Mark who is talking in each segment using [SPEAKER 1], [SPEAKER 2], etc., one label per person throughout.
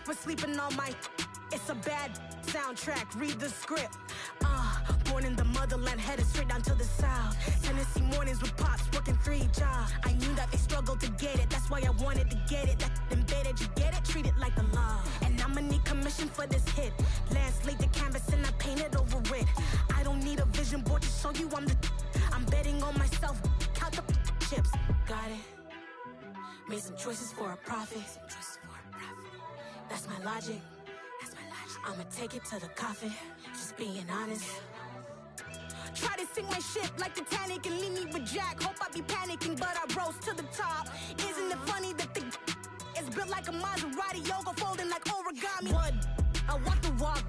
[SPEAKER 1] check for sleeping on my. It's a bad soundtrack, read the script. Born in the motherland, headed straight down to the south. Tennessee mornings with pops, working 3 jobs. I knew that they struggled to get it, that's why I wanted to get it. That embedded, you get it, treat it like the law. And I'ma need commission for this hit. Last laid the canvas and I painted over it. I don't need a vision board to show you I'm betting on myself, count the chips. Got it. Made some choices for a profit. That's my logic. I'ma take it to the coffin, just being honest. Try to sink my ship like Titanic and leave me with Jack. Hope I be panicking, but I rose to the top. Isn't it funny that the is built like a Maserati, yoga folding like origami? What? I walk the walk,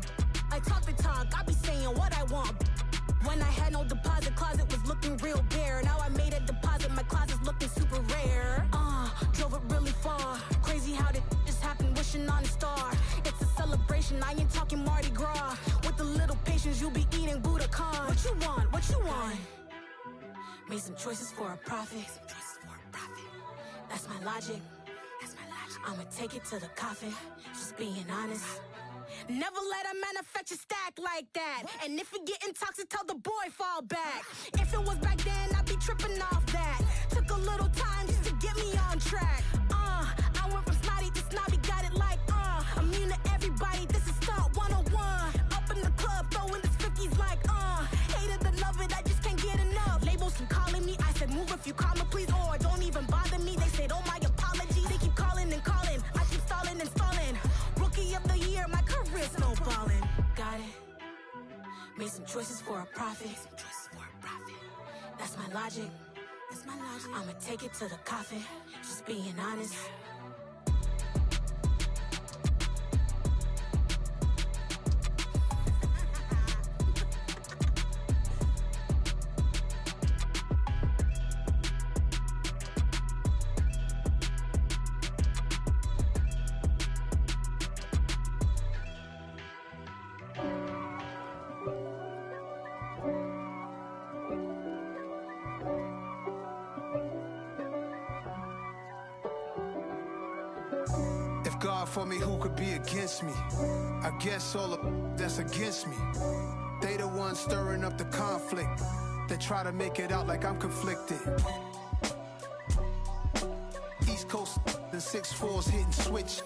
[SPEAKER 1] I talk the talk, I be saying what I want. When I had no deposit, closet was looking real bare. Now I made a deposit, my closet's looking super rare. Drove it really far. Crazy how did just happen, wishing on a star. It's a celebration, I ain't talking Mardi Gras. With a little patience, you'll be eating Budokan. What you want? What you want? Made some choices for a profit. That's my logic. I'ma take it to the coffin, just being honest. Never let a manufacture stack like that. And if it getting toxic, tell the boy fall back. If it was back then, I'd be tripping off that. Took a little time just to get me on track. I went from snotty to snobby, got it like immune to everybody, this is stunt 101. Up in the club, throwing the 50s like hate it or love it, I just can't get enough. Labels keep calling me, I said move if you call me please, or don't even bother me. They said oh my apologies, they keep calling and calling, I keep stalling and stalling. Rookie of the year, my career snowballing. Got it. Made some choices for a profit. That's my logic. I'ma take it to the coffin, just being honest.
[SPEAKER 2] God for me, who could be against me? I guess all of that's against me. They the ones stirring up the conflict. They try to make it out like I'm conflicted. East Coast and 6'4's hitting switch.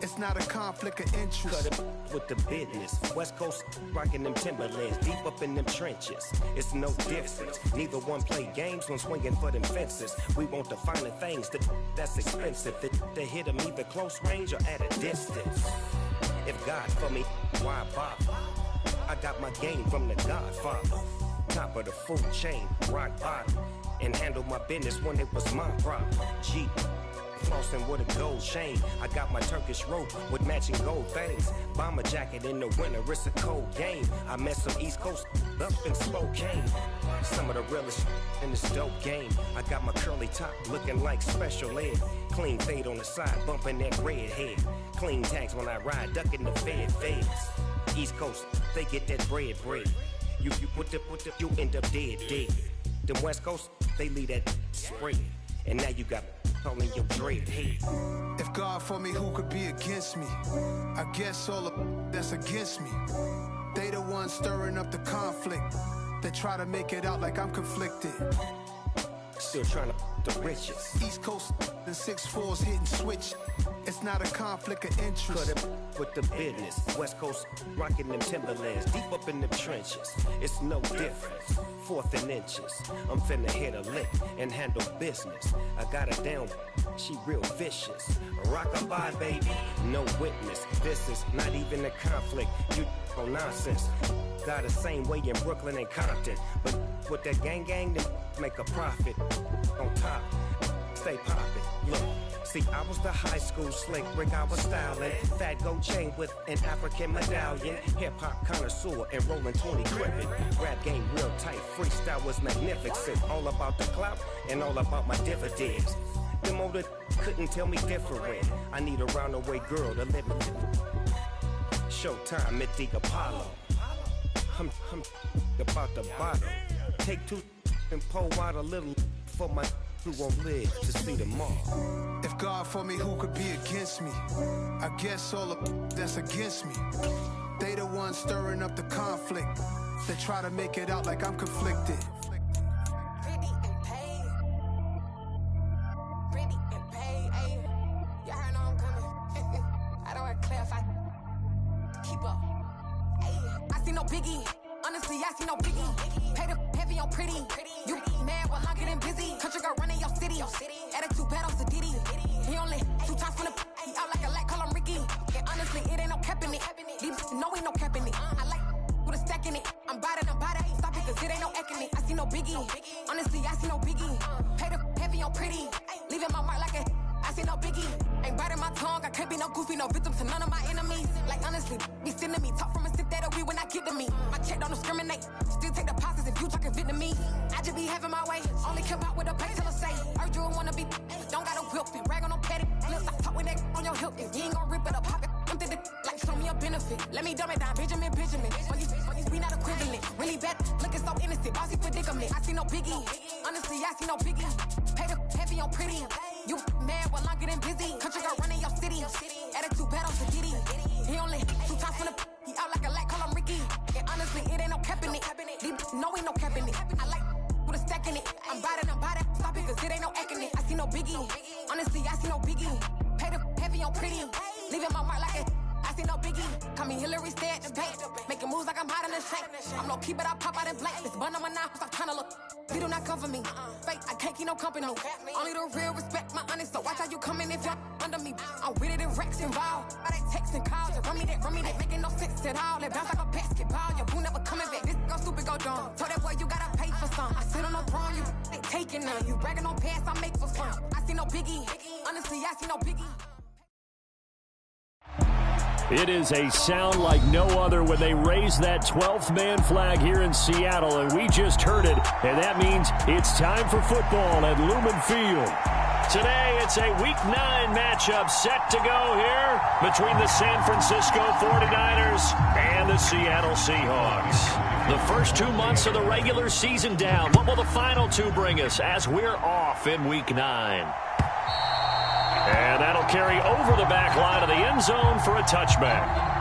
[SPEAKER 2] It's not a conflict of interest.
[SPEAKER 3] Cut it with the business. West Coast rocking them Timberlands, deep up in them trenches. It's no difference. Neither one play games when swinging for them fences. We want the finer things that's expensive. They hit them either close range or at a distance. If God for me, why bother? I got my game from the Godfather. Top of the food chain, rock bottom. And handle my business when it was my problem. G. Flossing with a gold chain. I got my Turkish rope with matching gold things. Bomber jacket in the winter, it's a cold game. I met some East Coast up in Spokane. Some of the realest in this dope game. I got my curly top looking like special ed. Clean fade on the side, bumping that red head. Clean tags when I ride, ducking the feds. East Coast, they get that bread. You end up dead. Them West Coast, they leave that spread. And now you got calling your dread head.
[SPEAKER 2] If God for me, who could be against me? I guess all of that's against me. They the ones stirring up the conflict. They try to make it out like I'm conflicted.
[SPEAKER 3] Still trying to the riches.
[SPEAKER 2] East Coast and 6'4's hitting switch. It's not a conflict of interest.
[SPEAKER 3] Cut it with the business. West Coast rocking them Timberlands, deep up in them trenches. It's no difference. 4th and inches. I'm finna hit a lick and handle business. I got her down, she real vicious. Rockabye, baby, no witness. This is not even a conflict. You on nonsense. Got the same way in Brooklyn and Compton, but with that gang, then make a profit. On top, stay poppin'. Look. See, I was the high school slick Rick, I was styling. Fat gold chain with an African medallion. Hip-hop connoisseur and rolling 20 cribbin'. Rap game real tight, freestyle was magnificent. All about the clout and all about my dividends. Them older couldn't tell me different. I need a roundaway girl to live with. Showtime at the Apollo. I'm about the bottle. Take 2 and pour out a little for my who won't live to see tomorrow.
[SPEAKER 2] If God for me, who could be against me? I guess all of that's against me. They the ones stirring up the conflict. They try to make it out like I'm conflicted.
[SPEAKER 1] I see no biggie. Honestly, I see no biggie. Pay the heavy on pretty. You mad while I'm getting busy. Country girl running your city. Attitude bad on Diddy. He only 2 times from the he out like a light, call him Ricky. And honestly, it ain't no cap in it. These no ain't no cap in it. I like with a stack in it. I'm bad. Stop it, cause it ain't no acting it. I see no biggie. Honestly, I see no biggie. Pay the heavy on pretty. Leaving my mark like a I see no biggie. Ain't biting my tongue. I can't be no goofy, no victim to none of my enemies. Like honestly, be sending me talk from a sip that we when I get to me. My check don't discriminate. Still take deposits if you talking Vietnamese. I just be having my way. Only come out with a pay till I say. Heard you wanna be, don't gotta whip it. Rag on no petty. Flips, I talk with that on your hip. If you ain't gonna rip it or pop it, I'm the like show me a benefit. Let me dumb it down, Benjamin. We not equivalent. Really bad, looking so innocent. Bossy predicament. I see no biggie. Honestly, I see no biggie. Pay the heavy on pretty. You mad while I'm getting busy. Country girl running your city. Attitude bad on Diddy. He only 2 times from the he out like a light, call him Ricky. And honestly, it ain't no cap in it. No ain't no cap in it. I like with a stack in it. I'm bad. Stop it, cause it ain't no acting it. I see no biggie. Honestly, I see no biggie. Pay the heavy on pretty. Leaving my mark like a I see no biggie. Call me Hillary, stay at the bank. Making moves like I'm hot in the shank. I'm low key, but I pop out in blank. This bun on my knife, stop trying to look. They do not come for me. Fake, I can't keep no company. Only the real respect my honest. So watch how you coming if y'all under me. I'm with it in Rex involved. I they text and calls. You run me that. Making no sense at all. It bounce like a basketball. Your boo never coming back. This go stupid, go dumb. Told that boy you gotta pay for some. I sit on no throne, you ain't taking none. You bragging on past, I make for fun. I see no biggie. Honestly, I see no biggie.
[SPEAKER 4] It is a sound like no other when they raise that 12th man flag here in Seattle, and we just heard it, and that means it's time for football at Lumen Field. Today, it's a Week 9 matchup set to go here between the San Francisco 49ers and the Seattle Seahawks. The first 2 months of the regular season down. What will the final 2 bring us as we're off in Week 9? And that'll carry over the back line of the end zone for a touchback.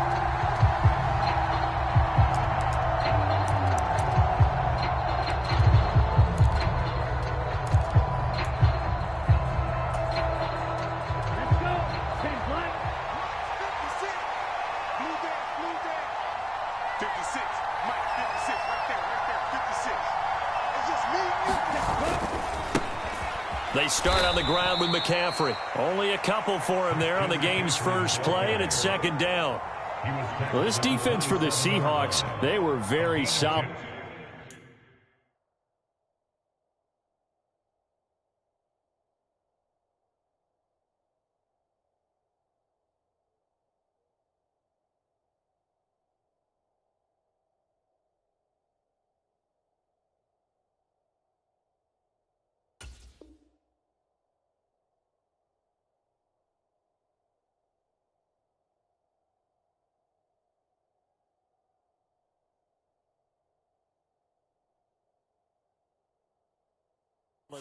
[SPEAKER 4] They start on the ground with McCaffrey. Only a couple for him there on the game's first play, and it's second down. Well, this defense for the Seahawks, they were very solid.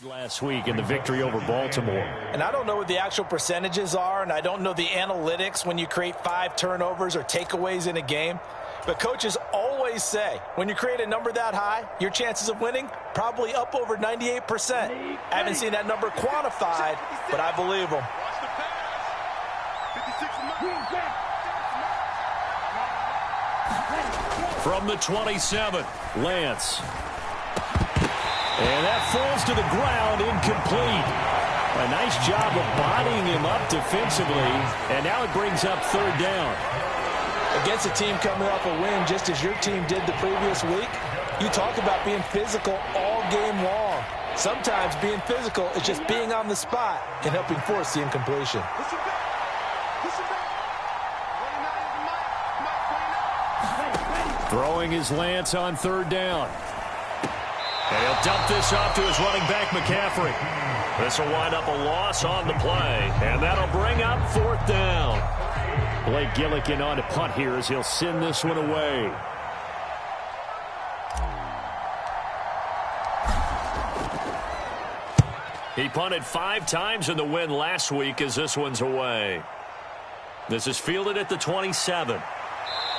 [SPEAKER 4] Last week in the victory over Baltimore.
[SPEAKER 5] And I don't know what the actual percentages are, and I don't know the analytics when you create 5 turnovers or takeaways in a game. But coaches always say, when you create a number that high, your chances of winning probably up over 98%. I haven't seen that number quantified, but I believe them.
[SPEAKER 4] From the 27, Lance. And that falls to the ground, incomplete. A nice job of bodying him up defensively, and now it brings up third down.
[SPEAKER 5] Against a team coming off a win, just as your team did the previous week, you talk about being physical all game long. Sometimes being physical is just being on the spot and helping force the incompletion.
[SPEAKER 4] Throwing is Lance on third down. And he'll dump this off to his running back, McCaffrey. This will wind up a loss on the play, and that'll bring up fourth down. Blake Gillikin on to punt here as he'll send this one away. He punted 5 times in the win last week as this one's away. This is fielded at the 27.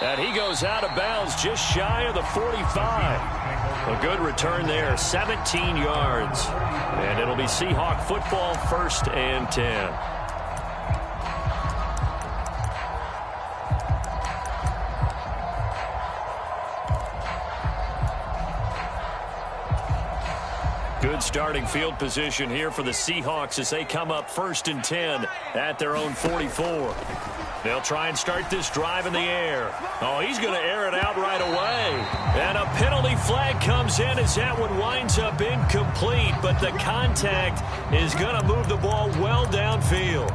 [SPEAKER 4] And he goes out of bounds just shy of the 45. A good return there, 17 yards. And it'll be Seahawk football, 1st and 10. Good starting field position here for the Seahawks as they come up 1st and 10 at their own 44. They'll try and start this drive in the air. Oh, he's going to air it out right away. And a penalty flag comes in as that one winds up incomplete, but the contact is going to move the ball well downfield.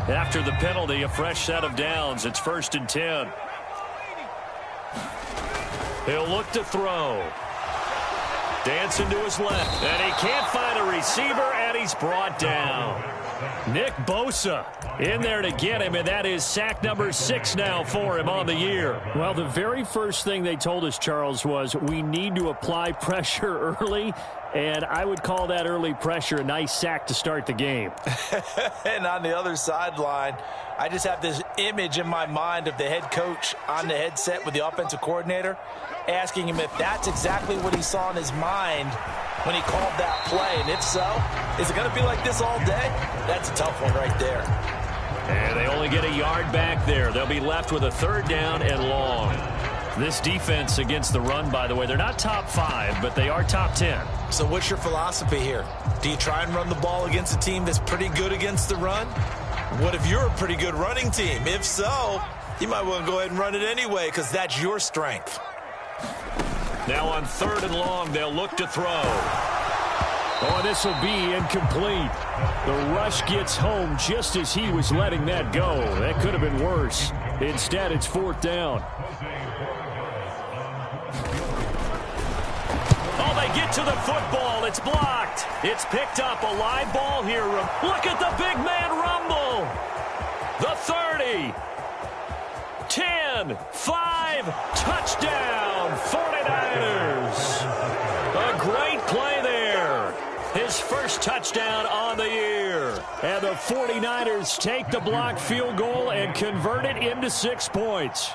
[SPEAKER 4] After the penalty, a fresh set of downs. It's 1st and 10. He'll look to throw. Dancing to his left. And he can't find a receiver, and he's brought down. Nick Bosa in there to get him, and that is sack number 6 now for him on the year.
[SPEAKER 6] Well, the very first thing they told us, Charles, was we need to apply pressure early, and I would call that early pressure a nice sack to start the game.
[SPEAKER 5] And on the other sideline, I just have this image in my mind of the head coach on the headset with the offensive coordinator asking him if that's exactly what he saw in his mind when he called that play. And if so, is it going to be like this all day? That's a tough one right there.
[SPEAKER 4] And they only get a yard back there. They'll be left with a 3rd down and long. This defense against the run, by the way, they're not top 5, but they are top 10.
[SPEAKER 5] So what's your philosophy here? Do you try and run the ball against a team that's pretty good against the run? What if you're a pretty good running team? If so, you might want to go ahead and run it anyway because that's your strength.
[SPEAKER 4] Now on 3rd and long, they'll look to throw.
[SPEAKER 6] Oh, this will be incomplete. The rush gets home just as he was letting that go. That could have been worse. Instead, it's 4th down.
[SPEAKER 4] Oh, they get to the football. It's blocked. It's picked up. A live ball here. Look at the big man rumble. The 30. 10, 5, touchdown, 49ers. A great play there. His first touchdown on the year.
[SPEAKER 6] And the 49ers take the blocked field goal and convert it into 6 points.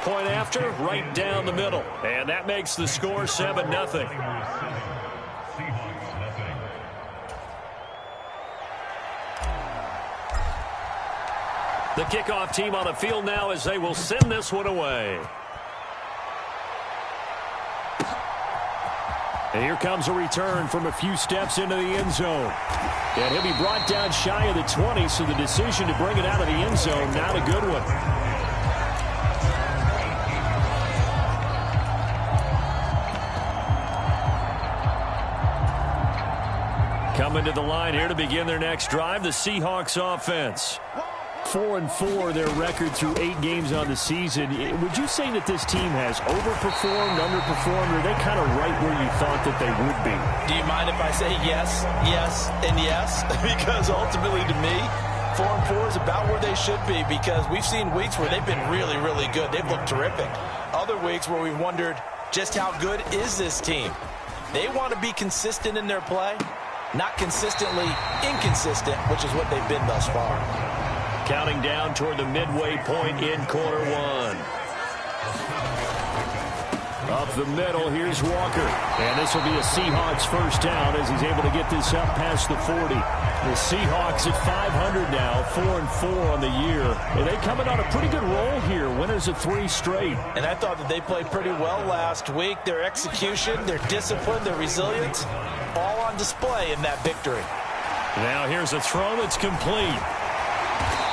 [SPEAKER 4] Point after, right down the middle. And that makes the score 7-0. The kickoff team on the field now as they will send this one away.
[SPEAKER 6] And here comes a return from a few steps into the end zone. And he'll be brought down shy of the 20, so the decision to bring it out of the end zone, not a good one. Coming to the line here to begin their next drive, the Seahawks offense. 4-4 their record through 8 games on the season. Would you say that this team has overperformed, underperformed, or are they kind of right where you thought that they would be?
[SPEAKER 5] Do you mind if I say yes, yes, and yes? Because ultimately to me, 4-4 is about where they should be because we've seen weeks where they've been really, really good. They've looked terrific. Other weeks where we've wondered just how good is this team? They want to be consistent in their play, not consistently inconsistent, which is what they've been thus far.
[SPEAKER 4] Counting down toward the midway point in quarter 1.
[SPEAKER 6] Up the middle, here's Walker. And this will be a Seahawks first down as he's able to get this up past the 40. The Seahawks at 500 now, 4-4 on the year. And they coming on a pretty good roll here, winners of 3 straight.
[SPEAKER 5] And I thought that they played pretty well last week. Their execution, their discipline, their resilience, all on display in that victory.
[SPEAKER 6] Now here's a throw that's complete.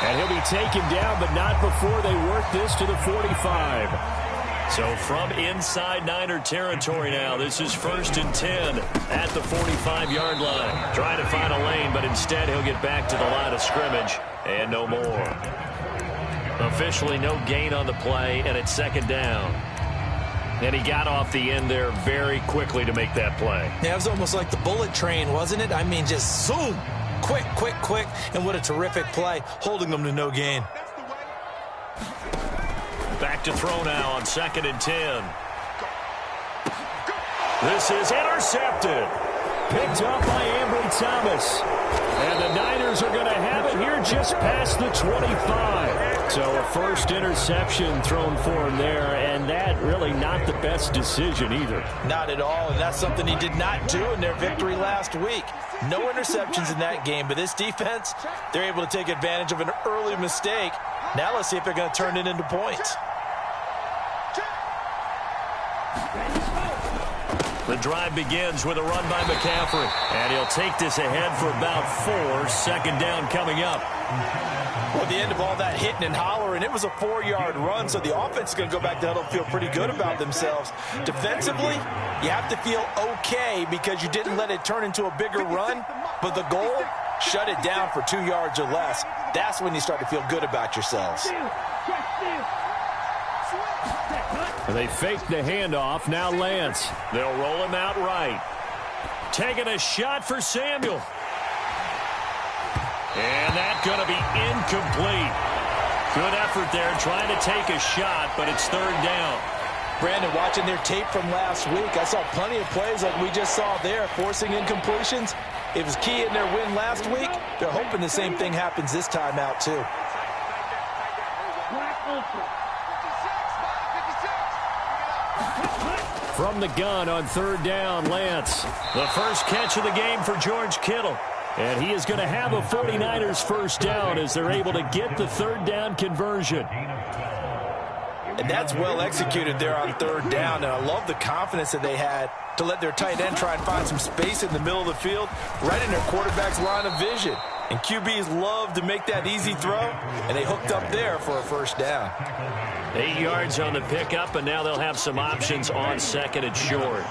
[SPEAKER 6] And he'll be taken down, but not before they work this to the 45.
[SPEAKER 4] So from inside Niner territory now, this is 1st and 10 at the 45-yard line. Trying to find a lane, but instead he'll get back to the line of scrimmage and no more. Officially no gain on the play, and it's 2nd down. And he got off the end there very quickly to make that play.
[SPEAKER 5] Yeah, it was almost like the bullet train, wasn't it? I mean, just zoom. Quick, quick, quick, and what a terrific play, holding them to no gain.
[SPEAKER 6] back to throw now on 2nd and 10. This is intercepted. Picked up by Ambry Thomas. And the Niners are going to have it here just past the 25. So a first interception thrown for him there, and that really not the best decision either.
[SPEAKER 5] Not at all, and that's something he did not do in their victory last week. No interceptions in that game, but this defense, they're able to take advantage of an early mistake. Now let's see if they're going to turn it into points.
[SPEAKER 6] The drive begins with a run by McCaffrey. And he'll take this ahead for about 4. 2nd down coming up.
[SPEAKER 5] Well, at the end of all that hitting and hollering, it was a 4-yard run, so the offense is going to go back to huddle and feel pretty good about themselves. Defensively, you have to feel okay because you didn't let it turn into a bigger run, but the goal, shut it down for 2 yards or less. That's when you start to feel good about yourselves.
[SPEAKER 6] They fake the handoff. Now Lance. They'll roll him out right. Taking a shot for Samuel. And that's going to be incomplete. Good effort there trying to take a shot, but it's 3rd down.
[SPEAKER 5] Brandon, watching their tape from last week, I saw plenty of plays like we just saw there, forcing incompletions. It was key in their win last week. They're hoping the same thing happens this time out, too.
[SPEAKER 6] From the gun on 3rd down, Lance. The first catch of the game for George Kittle. And he is going to have a 49ers first down as they're able to get the 3rd down conversion.
[SPEAKER 5] And that's well executed there on 3rd down. And I love the confidence that they had to let their tight end try and find some space in the middle of the field, right in their quarterback's line of vision. And QBs love to make that easy throw, and they hooked up there for a first down.
[SPEAKER 6] 8 yards on the pickup, and now they'll have some options on 2nd and short.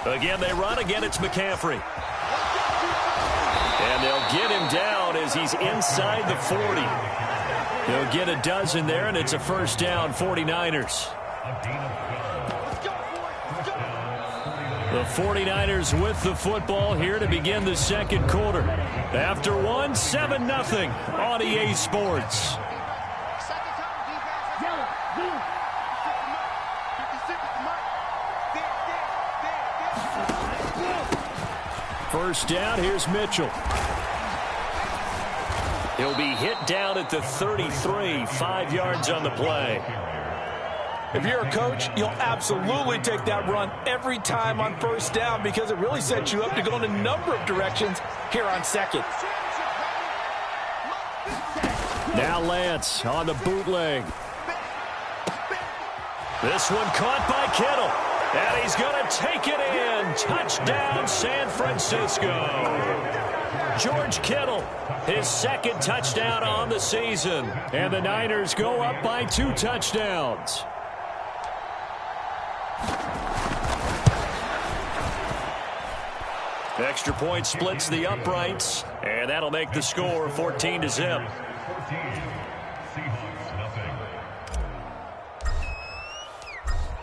[SPEAKER 6] Again, they run. Again, it's McCaffrey. And they'll get him down as he's inside the 40. They'll get a dozen there, and it's a first down, 49ers. The 49ers with the football here to begin the 2nd quarter. After 1, 7-0 on EA Sports. First down, here's Mitchell. He'll be hit down at the 33, 5 yards on the play.
[SPEAKER 5] If you're a coach, you'll absolutely take that run every time on first down because it really sets you up to go in a number of directions here on 2nd.
[SPEAKER 6] Now Lance on the bootleg. This one caught by Kittle. And he's going to take it in. Touchdown, San Francisco. George Kittle, his 2nd touchdown on the season. And the Niners go up by 2 touchdowns. Extra point splits the uprights, and that'll make the score 14-0.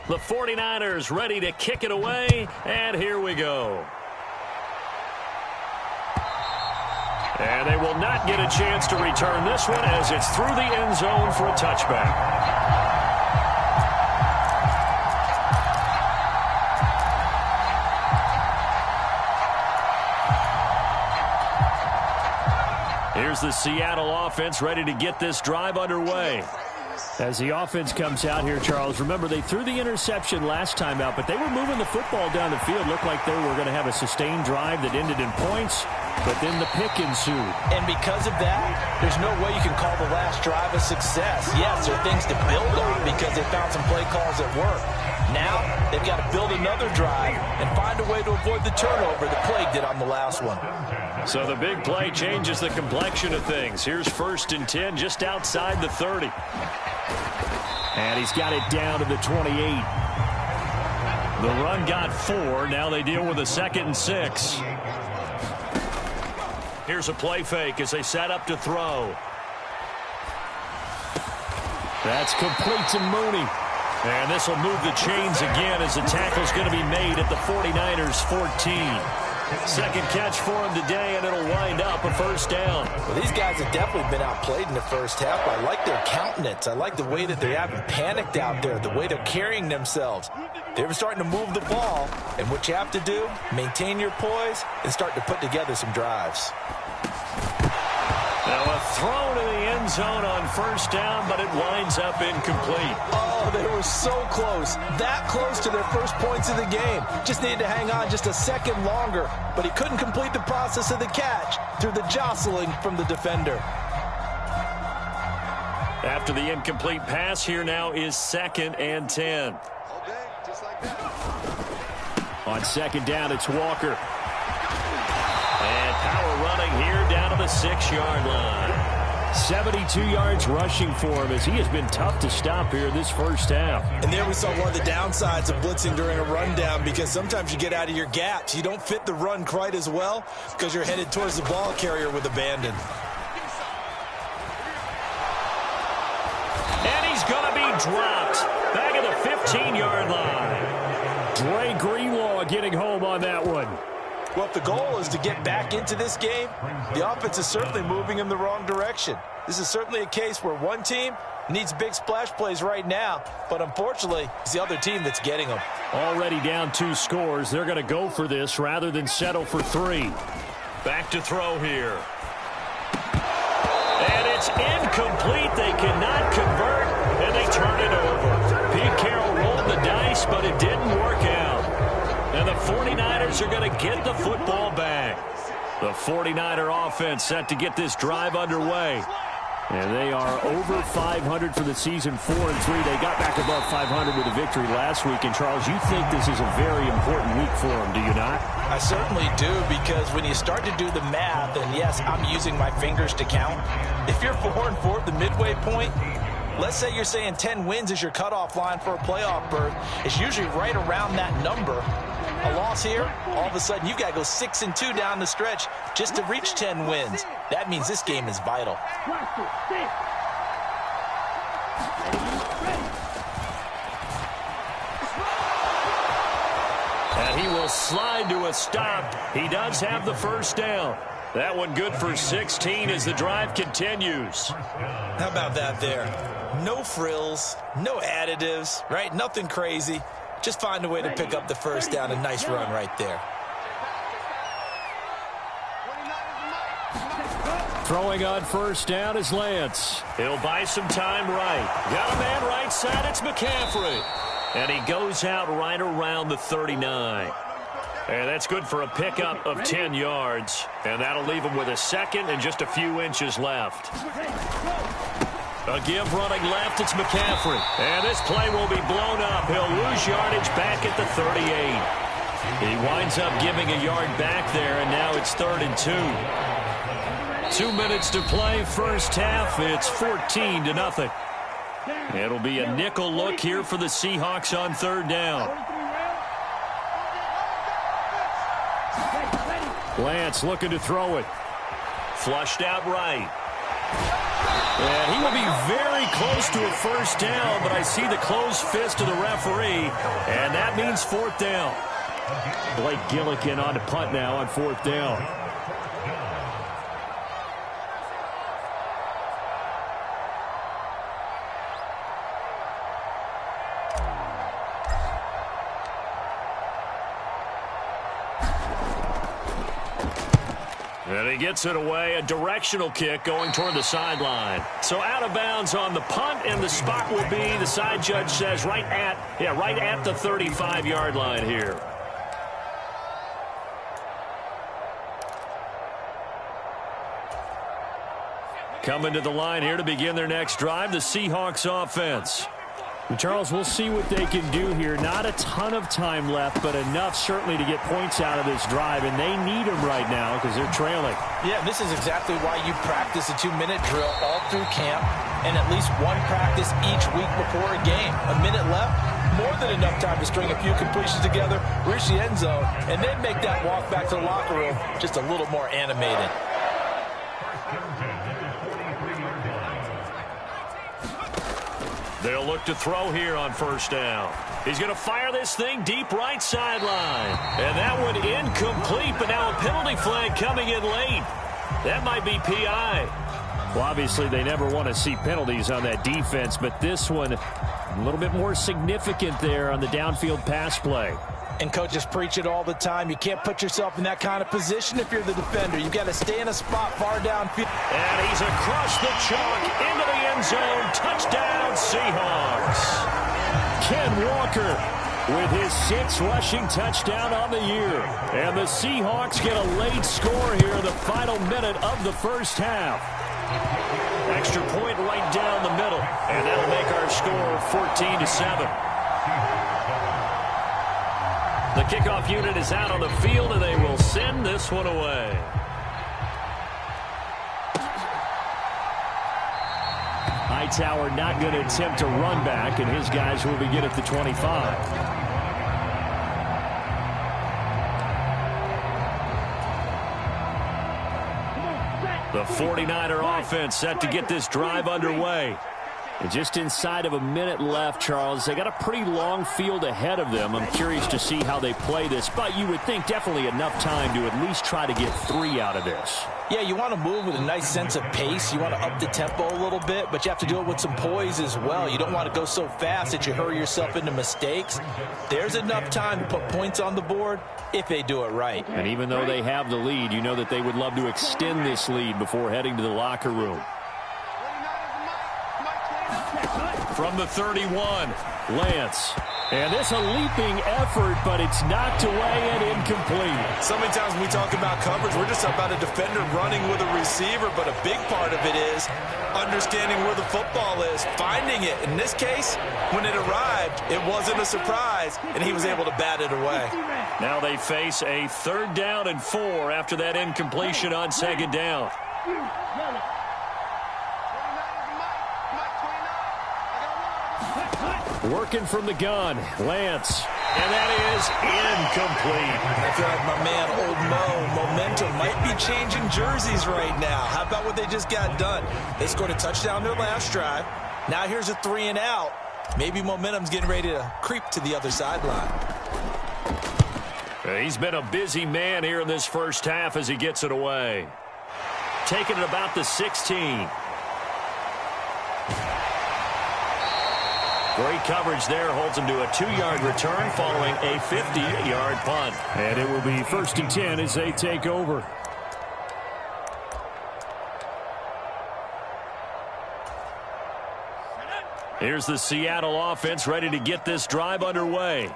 [SPEAKER 6] The 49ers ready to kick it away, and here we go. And they will not get a chance to return this one as it's through the end zone for a touchback. Here's the Seattle offense ready to get this drive underway. As the offense comes out here, Charles, remember they threw the interception last time out, but they were moving the football down the field. Looked like they were going to have a sustained drive that ended in points, but then the pick ensued.
[SPEAKER 5] And because of that, there's no way you can call the last drive a success. Yes, there are things to build on because they found some play calls that work. Now they've got to build another drive and find a way to avoid the turnover that plagued it on the last one.
[SPEAKER 6] So the big play changes the complexion of things. Here's 1st and 10 just outside the 30. And he's got it down to the 28. The run got 4. Now they deal with a 2nd and 6. Here's a play fake as they set up to throw. That's complete to Mooney. And this will move the chains again as the tackle's going to be made at the 49ers 14. Second catch for him today, and it'll wind up a first down.
[SPEAKER 5] Well, these guys have definitely been outplayed in the first half. I like their countenance. I like the way that they haven't panicked out there, the way they're carrying themselves. They're starting to move the ball, and what you have to do, maintain your poise and start to put together some drives.
[SPEAKER 6] Now a throw to the end zone on first down, but it winds up incomplete.
[SPEAKER 5] Oh, they were so close. That close to their first points of the game. Just needed to hang on just a second longer, but he couldn't complete the process of the catch through the jostling from the defender.
[SPEAKER 6] After the incomplete pass, here now is 2nd and 10. On second down, it's Walker. And power running here down to the 6-yard line. 72 yards rushing for him as he has been tough to stop here this first half.
[SPEAKER 5] And there we saw one of the downsides of blitzing during a rundown, because sometimes you get out of your gaps. You don't fit the run quite as well because you're headed towards the ball carrier with abandon.
[SPEAKER 6] And he's going to be dropped back at the 15-yard line. Dre Greenlaw getting home on that one.
[SPEAKER 5] Well, if the goal is to get back into this game, the offense is certainly moving in the wrong direction. This is certainly a case where one team needs big splash plays right now, but unfortunately, it's the other team that's getting them.
[SPEAKER 6] Already down 2 scores. They're going to go for this rather than settle for 3. Back to throw here. And it's incomplete. They cannot convert, and they turn it over. Pete Carroll rolled the dice, but it didn't work out. And the 49ers are going to get the football back. The 49er offense set to get this drive underway. And they are over 500 for the season, 4-3. They got back above 500 with a victory last week. And, Charles, you think this is a very important week for them, do you not?
[SPEAKER 5] I certainly do, because when you start to do the math, and yes, I'm using my fingers to count. If you're 4-4 at the midway point, let's say you're saying 10 wins is your cutoff line for a playoff berth. It's usually right around that number. A loss here, all of a sudden you've got to go 6-2 down the stretch just to reach 10 wins. That means this game is vital.
[SPEAKER 6] And he will slide to a stop. He does have the first down. That one good for 16 as the drive continues.
[SPEAKER 5] How about that there? No frills, no additives, right? Nothing crazy. Just find a way to pick up the first down. A nice run right there.
[SPEAKER 6] Throwing on first down is Lance. He'll buy some time right. Got a man right side. It's McCaffrey. And he goes out right around the 39. And that's good for a pickup of 10 yards. And that'll leave him with a second and just a few inches left. A give running left, it's McCaffrey. And this play will be blown up. He'll lose yardage back at the 38. He winds up giving a yard back there, and now it's 3rd and 2. 2 minutes to play, first half. It's 14-0. It'll be a nickel look here for the Seahawks on 3rd down. Lance looking to throw it. Flushed out right. And he will be very close to a first down, but I see the closed fist of the referee, and that means 4th down. Blake Gillikin on to punt now on 4th down. And he gets it away, a directional kick going toward the sideline. So out of bounds on the punt, and the spot will be, the side judge says, right at the 35-yard line here. Coming to the line here to begin their next drive, the Seahawks offense. And Charles, we'll see what they can do here. Not a ton of time left, but enough certainly to get points out of this drive, and they need them right now because they're trailing.
[SPEAKER 5] Yeah, this is exactly why you practice a 2-minute drill all through camp and at least one practice each week before a game. A minute left, more than enough time to string a few completions together, reach the end zone, and then make that walk back to the locker room just a little more animated.
[SPEAKER 6] They'll look to throw here on first down. He's going to fire this thing deep right sideline. And that one incomplete, but now a penalty flag coming in late. That might be PI. Well, obviously, they never want to see penalties on that defense, but this one a little bit more significant there on the downfield pass play.
[SPEAKER 5] And coaches preach it all the time. You can't put yourself in that kind of position if you're the defender. You've got to stay in a spot far downfield.
[SPEAKER 6] And he's across the chalk into the end zone. Touchdown, Seahawks. Ken Walker with his 6th rushing touchdown on the year. And the Seahawks get a late score here in the final minute of the first half. Extra point right down the middle. And that'll make our score 14-7. The kickoff unit is out on the field, and they will send this one away. Hightower not going to attempt to run back, and his guys will begin at the 25. The 49er offense set to get this drive underway. And just inside of a minute left, Charles, they got a pretty long field ahead of them. I'm curious to see how they play this, but you would think definitely enough time to at least try to get 3 out of this.
[SPEAKER 5] Yeah, you want to move with a nice sense of pace. You want to up the tempo a little bit, but you have to do it with some poise as well. You don't want to go so fast that you hurry yourself into mistakes. There's enough time to put points on the board if they do it right.
[SPEAKER 6] And even though they have the lead, you know that they would love to extend this lead before heading to the locker room. From the 31, Lance. And this a leaping effort, but it's knocked away and incomplete.
[SPEAKER 5] So many times when we talk about coverage, we're just about a defender running with a receiver, but a big part of it is understanding where the football is, finding it. In this case, when it arrived, it wasn't a surprise, and he was able to bat it away.
[SPEAKER 6] Now they face a 3rd down and 4 after that incompletion on 2nd down. Working from the gun, Lance. And that is incomplete.
[SPEAKER 5] I feel like my man, Old Mo, momentum might be changing jerseys right now. How about what they just got done? They scored a touchdown their last drive. Now here's a 3 and out. Maybe momentum's getting ready to creep to the other sideline.
[SPEAKER 6] He's been a busy man here in this first half as he gets it away. Taking it about the 16. Great coverage there, holds him to a 2-yard return following a 50-yard punt.
[SPEAKER 4] And it will be 1st and 10 as they take over.
[SPEAKER 6] Here's the Seattle offense ready to get this drive underway.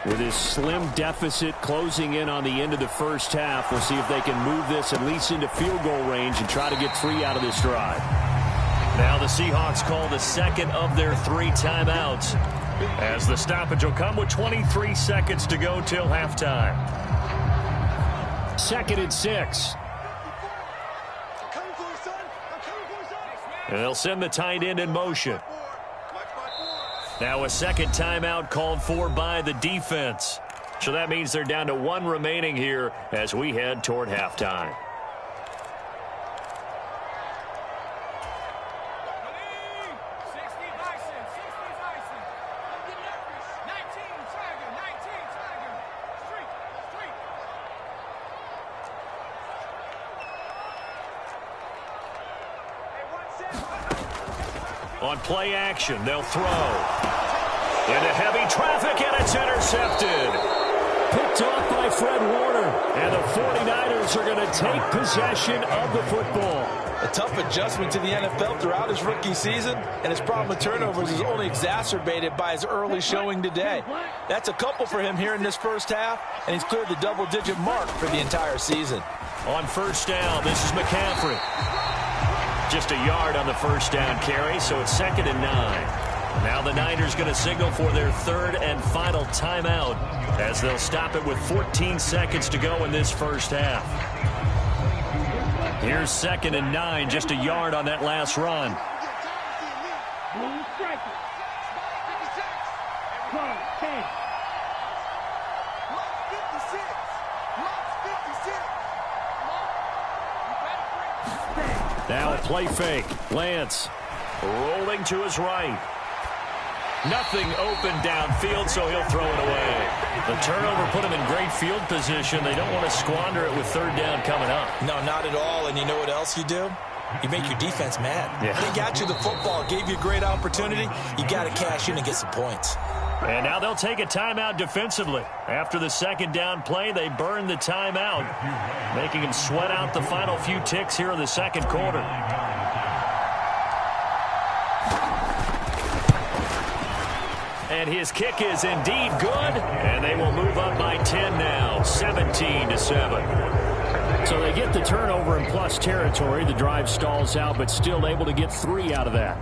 [SPEAKER 4] With his slim deficit closing in on the end of the first half, we'll see if they can move this at least into field goal range and try to get 3 out of this drive.
[SPEAKER 6] Now the Seahawks call the 2nd of their 3 timeouts, as the stoppage will come with 23 seconds to go till halftime.
[SPEAKER 4] 2nd and 6.
[SPEAKER 6] And they'll send the tight end in motion. Now a 2nd timeout called for by the defense. So that means they're down to 1 remaining here as we head toward halftime. On play action, they'll throw. Into heavy traffic, and it's intercepted.
[SPEAKER 4] Picked off by Fred Warner. And the 49ers are going to take possession of the football.
[SPEAKER 5] A tough adjustment to the NFL throughout his rookie season, and his problem with turnovers is only exacerbated by his early showing today. That's a couple for him here in this first half, and he's cleared the double-digit mark for the entire season.
[SPEAKER 6] On first down, this is McCaffrey. Just a yard on the first down carry, so it's 2nd and 9. Now the Niners going to signal for their 3rd and final timeout as they'll stop it with 14 seconds to go in this first half. Here's 2nd and 9, just a yard on that last run. Now a play fake. Lance rolling to his right. Nothing open downfield, so he'll throw it away. The turnover put him in great field position. They don't want to squander it with third down coming up.
[SPEAKER 5] No, not at all. And you know what else you do? You make your defense mad.
[SPEAKER 6] Yeah.
[SPEAKER 5] They got you the football, gave you a great opportunity. You got to cash in and get some points.
[SPEAKER 6] And now they'll take a timeout defensively. After the second down play, they burn the timeout, making him sweat out the final few ticks here in the second quarter. And his kick is indeed good, and they will move up by 10 now, 17-7. So they get the turnover in plus territory. The drive stalls out, but still able to get 3 out of that.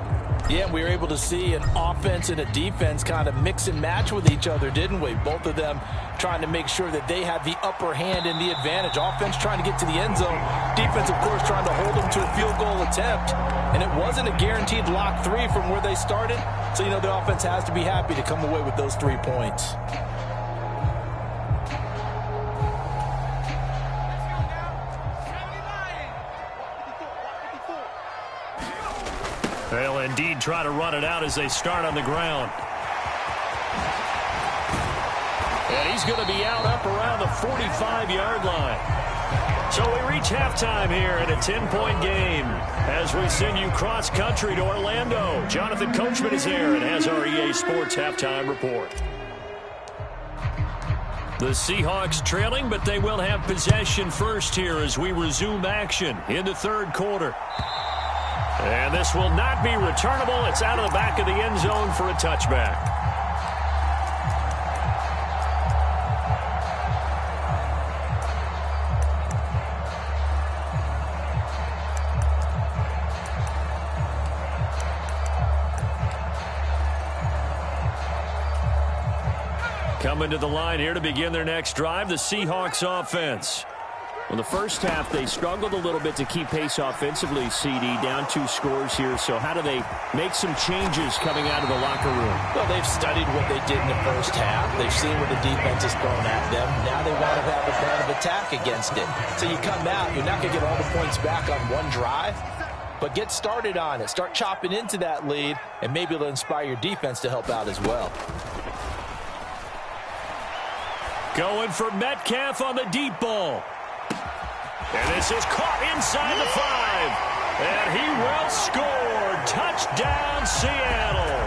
[SPEAKER 5] Yeah, we were able to see an offense and a defense kind of mix and match with each other, didn't we? Both of them trying to make sure that they had the upper hand and the advantage. Offense trying to get to the end zone. Defense, of course, trying to hold them to a field goal attempt. And it wasn't a guaranteed lock 3 from where they started. So, you know, the offense has to be happy to come away with those 3 points.
[SPEAKER 6] They'll indeed try to run it out as they start on the ground. And he's going to be out up around the 45-yard line. So we reach halftime here in a 10-point game as we send you cross-country to Orlando. Jonathan Coachman is there and has our EA Sports halftime report. The Seahawks trailing, but they will have possession first here as we resume action in the third quarter. And this will not be returnable. It's out of the back of the end zone for a touchback. Coming to the line here to begin their next drive, the Seahawks offense. Well, the first half, they struggled a little bit to keep pace offensively, CD, down 2 scores here. So how do they make some changes coming out of the locker room?
[SPEAKER 5] Well, they've studied what they did in the first half. They've seen what the defense has thrown at them. Now they want to have a plan of attack against it. So you come out, you're not going to get all the points back on one drive, but get started on it. Start chopping into that lead, and maybe it'll inspire your defense to help out as well.
[SPEAKER 6] Going for Metcalf on the deep ball. And this is caught inside the 5. And he will score. Touchdown, Seattle.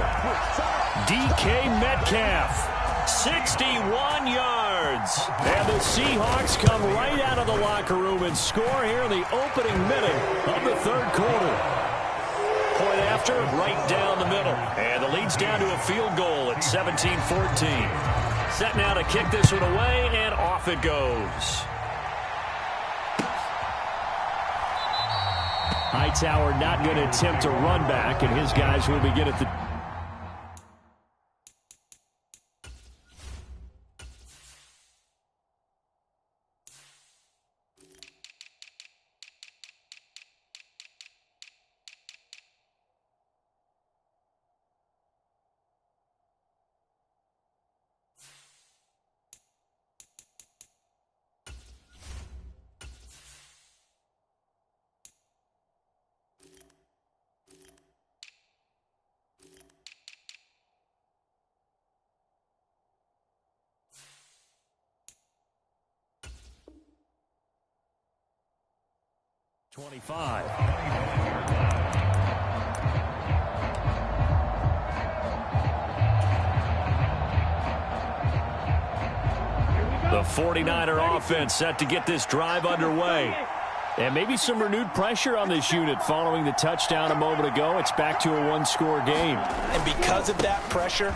[SPEAKER 6] DK Metcalf, 61 yards. And the Seahawks come right out of the locker room and score here in the opening minute of the third quarter. Point after, right down the middle. And the lead's down to a field goal at 17-14. Set now to kick this one away, and off it goes. Hightower not going to attempt a run back, and his guys will begin at the... ...25. The 49er offense set to get this drive underway. And maybe some renewed pressure on this unit following the touchdown a moment ago. It's back to a one-score game.
[SPEAKER 5] And because of that pressure,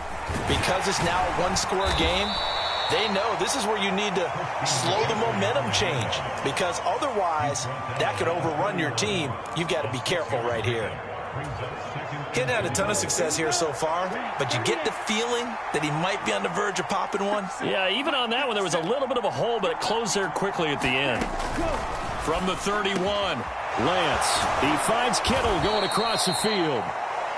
[SPEAKER 5] because it's now a one-score game, they know this is where you need to slow the momentum change, because otherwise that could overrun your team. You've got to be careful right here. He hadn't had a ton of success here so far, but you get the feeling that he might be on the verge of popping one.
[SPEAKER 6] Yeah, even on that one, there was a little bit of a hole, but it closed there quickly at the end. From the 31, Lance. He finds Kittle going across the field.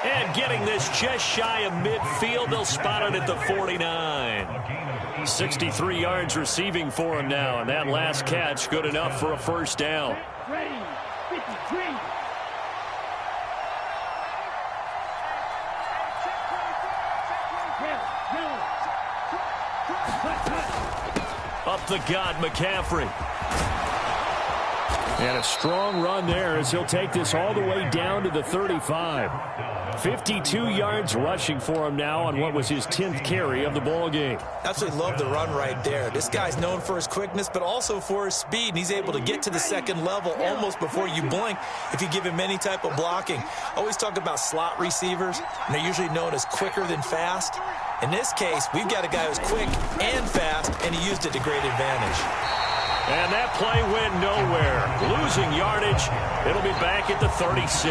[SPEAKER 6] And getting this just shy of midfield, they'll spot it at the 49. 63 yards receiving for him now, and that last catch good enough for a first down. Up the gut, McCaffrey. And a strong run there as he'll take this all the way down to the 35. 52 yards rushing for him now on what was his 10th carry of the ball game.
[SPEAKER 5] Absolutely love the run right there. This guy's known for his quickness, but also for his speed. And he's able to get to the second level almost before you blink if you give him any type of blocking. I always talk about slot receivers, and they're usually known as quicker than fast. In this case, we've got a guy who's quick and fast, and he used it to great advantage.
[SPEAKER 6] And that play went nowhere. Losing yardage. It'll be back at the 36.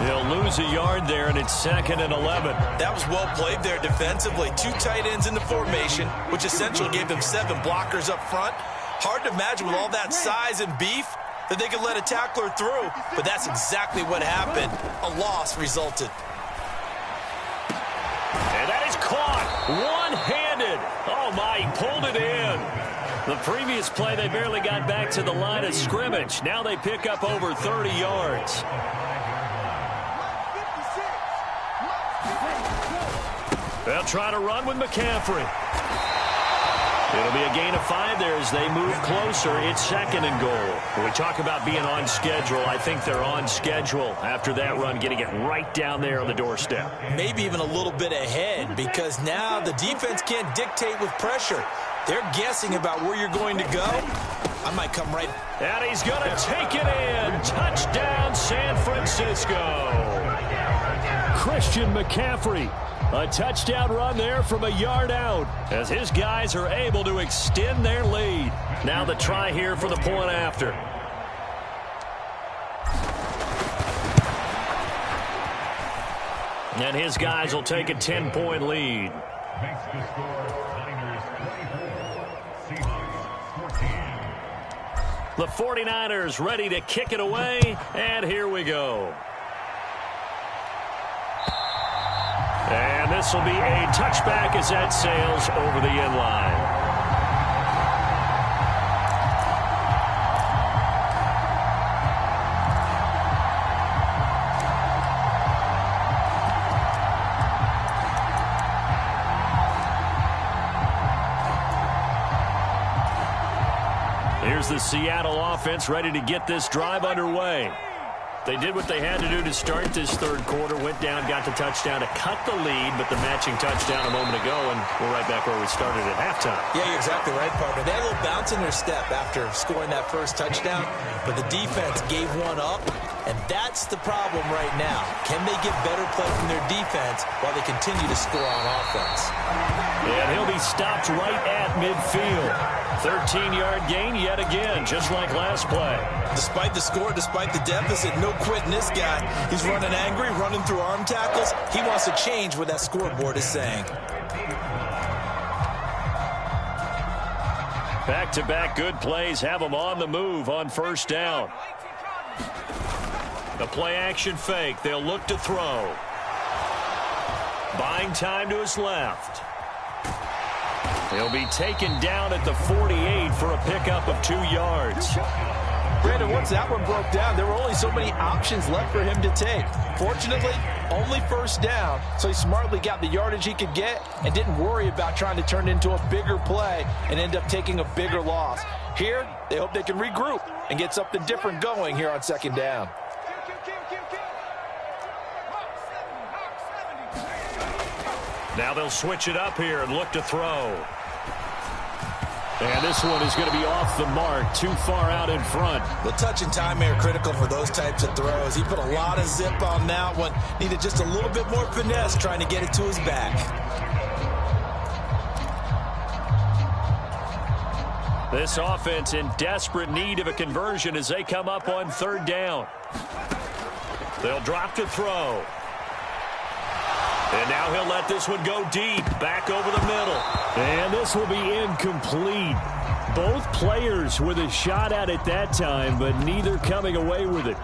[SPEAKER 6] They'll lose a yard there, and it's 2nd and 11.
[SPEAKER 5] That was well played there defensively. 2 tight ends in the formation, which essentially gave them 7 blockers up front. Hard to imagine with all that size and beef that they could let a tackler through, but that's exactly what happened. A loss resulted.
[SPEAKER 6] And that is caught one-handed. Oh, my, he pulled it in. The previous play, they barely got back to the line of scrimmage. Now they pick up over 30 yards. They'll try to run with McCaffrey. It'll be a gain of 5 there as they move closer. It's 2nd and goal. When we talk about being on schedule, I think they're on schedule after that run, getting it right down there on the doorstep.
[SPEAKER 5] Maybe even a little bit ahead, because now the defense can't dictate with pressure. They're guessing about where you're going to go. I might come right.
[SPEAKER 6] And he's going to take it in. Touchdown, San Francisco. Christian McCaffrey. A touchdown run there from a yard out as his guys are able to extend their lead. Now the try here for the point after. And his guys will take a 10-point lead. The 49ers ready to kick it away, and here we go. And this will be a touchback as that sails over the end line. Here's the Seattle offense ready to get this drive underway. They did what they had to do to start this third quarter, went down, got the touchdown to cut the lead, but the matching touchdown a moment ago, and we're right back where we started at halftime.
[SPEAKER 5] Yeah, you're exactly right, partner. They had a little bounce in their step after scoring that first touchdown, but the defense gave one up, and that's the problem right now. Can they get better play from their defense while they continue to score on offense?
[SPEAKER 6] And he'll be stopped right at midfield. 13-yard gain yet again, just like last play.
[SPEAKER 5] Despite the score, despite the deficit, no quitting this guy. He's running angry, running through arm tackles. He wants to change what that scoreboard is saying.
[SPEAKER 6] Back-to-back good plays have him on the move on first down. The play-action fake. They'll look to throw. Buying time to his left. He'll be taken down at the 48 for a pickup of 2 yards.
[SPEAKER 5] Brandon, once that one broke down, there were only so many options left for him to take. Fortunately, only first down, so he smartly got the yardage he could get and didn't worry about trying to turn it into a bigger play and end up taking a bigger loss. Here, they hope they can regroup and get something different going here on second down.
[SPEAKER 6] Now they'll switch it up here and look to throw. And this one is going to be off the mark, too far out in front.
[SPEAKER 5] The touch and time are critical for those types of throws. He put a lot of zip on that one. Needed just a little bit more finesse trying to get it to his back.
[SPEAKER 6] This offense in desperate need of a conversion as they come up on third down. They'll drop to throw. And now he'll let this one go deep, back over the middle. And this will be incomplete. Both players with a shot at it that time, but neither coming away with it.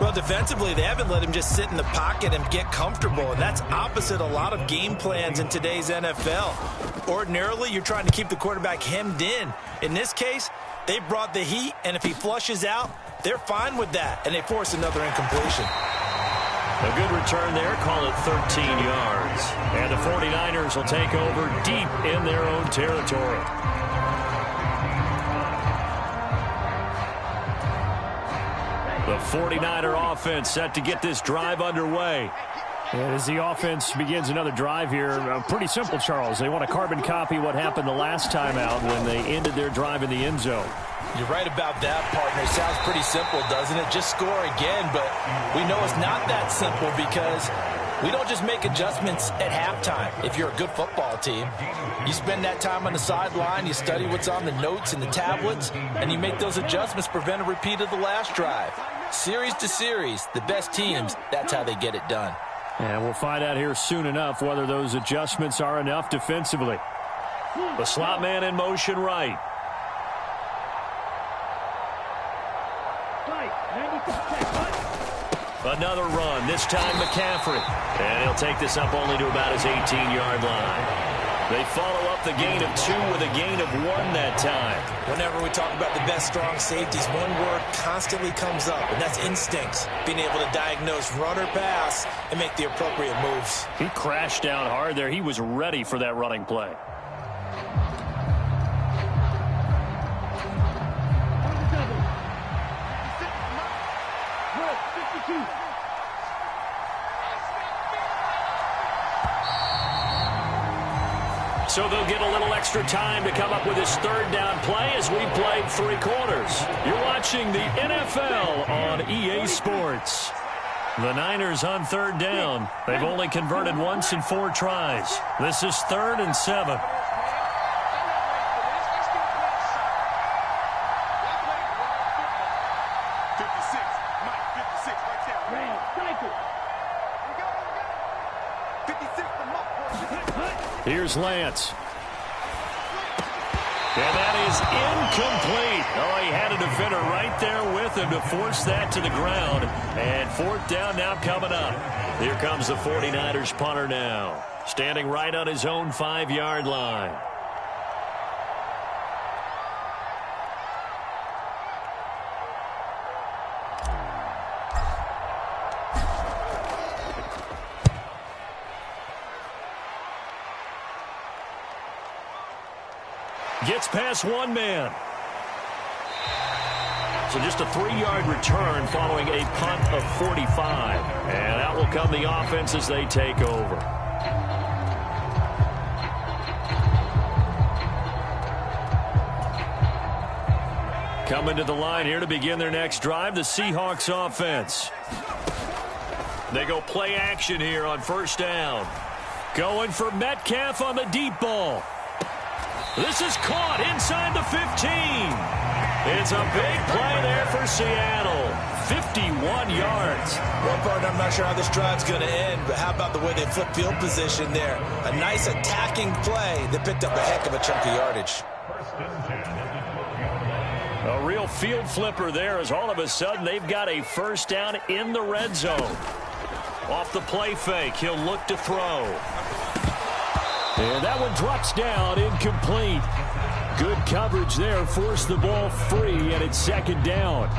[SPEAKER 5] Well, defensively, they haven't let him just sit in the pocket and get comfortable, and that's opposite a lot of game plans in today's NFL. Ordinarily, you're trying to keep the quarterback hemmed in. In this case, they brought the heat, and if he flushes out, they're fine with that, and they force another incompletion.
[SPEAKER 6] A good return there, call it 13 yards. And the 49ers will take over deep in their own territory. The 49er offense set to get this drive underway.
[SPEAKER 4] And as the offense begins another drive here, pretty simple, Charles. They want to carbon copy what happened the last time out when they ended their drive in the end zone.
[SPEAKER 5] You're right about that, partner. Sounds pretty simple, doesn't it? Just score again, but we know it's not that simple because we don't just make adjustments at halftime. If you're a good football team, you spend that time on the sideline, you study what's on the notes and the tablets, and you make those adjustments to prevent a repeat of the last drive. Series to series, the best teams, that's how they get it done.
[SPEAKER 4] And we'll find out here soon enough whether those adjustments are enough defensively.
[SPEAKER 6] The slot man in motion right. Another run, this time McCaffrey. And he'll take this up only to about his 18-yard line. They follow up the gain of 2 with a gain of 1 that time.
[SPEAKER 5] Whenever we talk about the best strong safeties, one word constantly comes up, and that's instincts. Being able to diagnose run or pass and make the appropriate moves.
[SPEAKER 4] He crashed down hard there. He was ready for that running play. So they'll get a little extra time to come up with his third down play as we played 3 quarters. You're watching the NFL on EA Sports. The Niners on third down. They've only converted once in 4 tries. This is 3rd and 7. Here's Lance. And that is incomplete. Oh, he had a defender right there with him to force that to the ground. And 4th down now coming up. Here comes the 49ers punter now. Standing right on his own 5-yard line. Gets past one man. So just a 3-yard return following a punt of 45. And out will come the offense as they take over. Coming to the line here to begin their next drive, the Seahawks offense. They go play action here on 1st down. Going for Metcalf on the deep ball. This is caught inside the 15. It's a big play there for Seattle. 51 yards.
[SPEAKER 5] Well, partner, I'm not sure how this drive's going to end, but how about the way they flip field position there? A nice attacking play that picked up a heck of a chunk of yardage.
[SPEAKER 6] A real field flipper there as all of a sudden they've got a 1st down in the red zone. Off the play fake, he'll look to throw. And that one drops down, incomplete. Good coverage there, forced the ball free, and it's 2nd down.